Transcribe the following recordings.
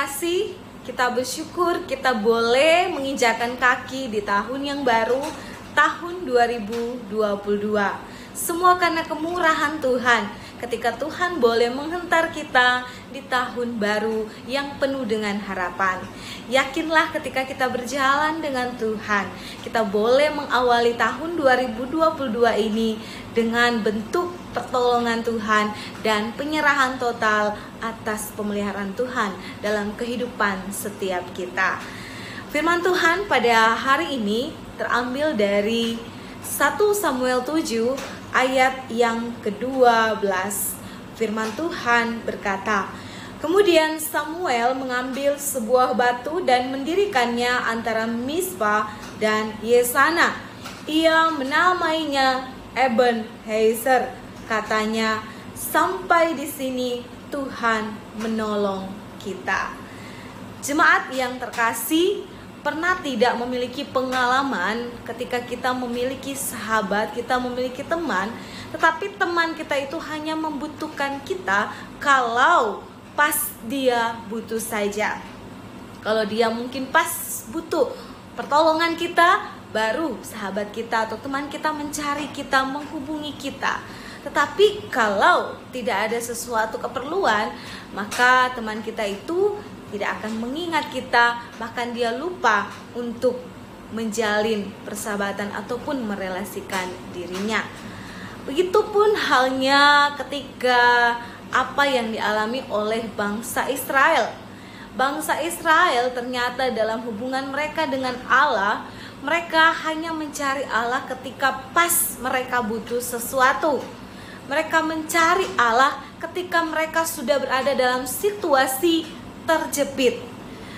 terkasih, kita bersyukur kita boleh menginjakan kaki di tahun yang baru, tahun 2022. Semua karena kemurahan Tuhan. Ketika Tuhan boleh menghentar kita di tahun baru yang penuh dengan harapan. Yakinlah ketika kita berjalan dengan Tuhan, kita boleh mengawali tahun 2022 ini dengan bentuk pertolongan Tuhan dan penyerahan total atas pemeliharaan Tuhan dalam kehidupan setiap kita. Firman Tuhan pada hari ini terambil dari 1 Samuel 7 ayat yang ke-12. Firman Tuhan berkata, "Kemudian Samuel mengambil sebuah batu dan mendirikannya antara Mispa dan Yesana. Ia menamainya Ebenezer. Katanya, sampai di sini Tuhan menolong kita." Jemaat yang terkasih, pernah tidak memiliki pengalaman ketika kita memiliki sahabat, kita memiliki teman, tetapi teman kita itu hanya membutuhkan kita kalau pas dia butuh saja. Kalau dia mungkin pas butuh pertolongan kita, baru sahabat kita atau teman kita mencari kita, menghubungi kita. Tetapi kalau tidak ada sesuatu keperluan, maka teman kita itu tidak akan mengingat kita, bahkan dia lupa untuk menjalin persahabatan ataupun merelasikan dirinya. Begitupun halnya ketika apa yang dialami oleh bangsa Israel. Bangsa Israel ternyata dalam hubungan mereka dengan Allah, mereka hanya mencari Allah ketika pas mereka butuh sesuatu. Mereka mencari Allah ketika mereka sudah berada dalam situasi terjepit.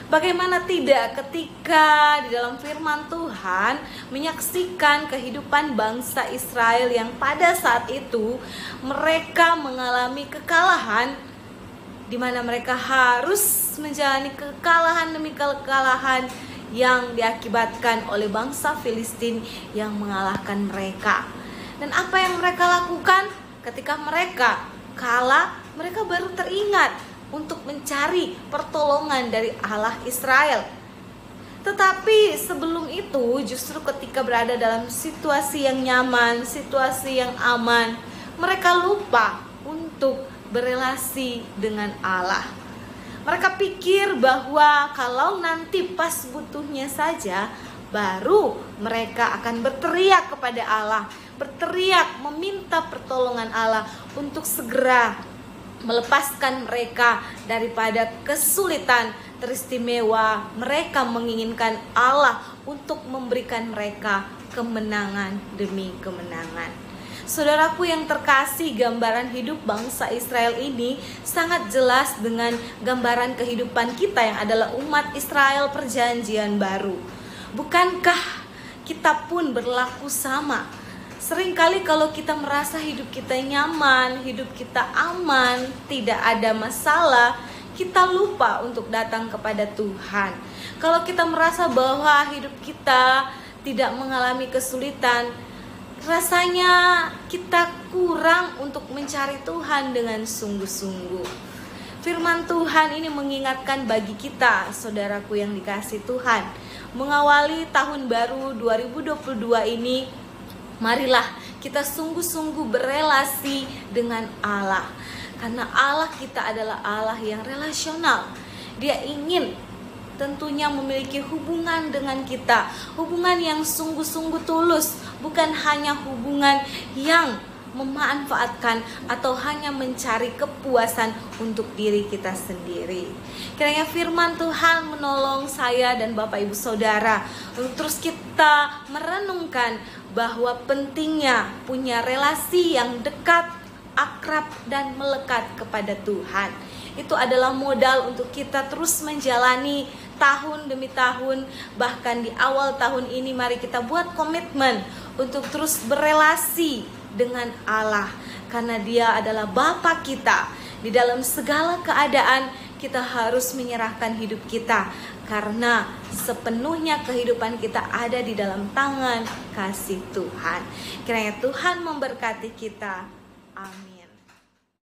Bagaimana tidak ketika di dalam firman Tuhan menyaksikan kehidupan bangsa Israel yang pada saat itu mereka mengalami kekalahan, di mana mereka harus menjalani kekalahan demi kekalahan yang diakibatkan oleh bangsa Filistin yang mengalahkan mereka. Dan apa yang mereka lakukan ketika mereka kalah? Mereka baru teringat untuk mencari pertolongan dari Allah Israel. Tetapi sebelum itu, justru ketika berada dalam situasi yang nyaman, situasi yang aman, mereka lupa untuk berelasi dengan Allah. Mereka pikir bahwa kalau nanti pas butuhnya saja, baru mereka akan berteriak kepada Allah, berteriak meminta pertolongan Allah untuk segera melepaskan mereka daripada kesulitan teristimewa. Mereka menginginkan Allah untuk memberikan mereka kemenangan demi kemenangan. Saudaraku yang terkasih, gambaran hidup bangsa Israel ini sangat jelas dengan gambaran kehidupan kita yang adalah umat Israel perjanjian baru. Bukankah kita pun berlaku sama? Seringkali kalau kita merasa hidup kita nyaman, hidup kita aman, tidak ada masalah, kita lupa untuk datang kepada Tuhan. Kalau kita merasa bahwa hidup kita tidak mengalami kesulitan, rasanya kita kurang untuk mencari Tuhan dengan sungguh-sungguh. Firman Tuhan ini mengingatkan bagi kita, saudaraku yang dikasihi Tuhan, mengawali tahun baru 2022 ini, marilah kita sungguh-sungguh berelasi dengan Allah. Karena Allah kita adalah Allah yang relasional. Dia ingin tentunya memiliki hubungan dengan kita, hubungan yang sungguh-sungguh tulus, bukan hanya hubungan yang memanfaatkan atau hanya mencari kepuasan untuk diri kita sendiri. Kiranya firman Tuhan menolong saya dan Bapak Ibu Saudara untuk terus kita merenungkan bahwa pentingnya punya relasi yang dekat, akrab dan melekat kepada Tuhan. Itu adalah modal untuk kita terus menjalani tahun demi tahun. Bahkan di awal tahun ini mari kita buat komitmen untuk terus berelasi dengan Allah, karena Dia adalah Bapa kita. Di dalam segala keadaan kita harus menyerahkan hidup kita, karena sepenuhnya kehidupan kita ada di dalam tangan kasih Tuhan. Kiranya Tuhan memberkati kita. Amin.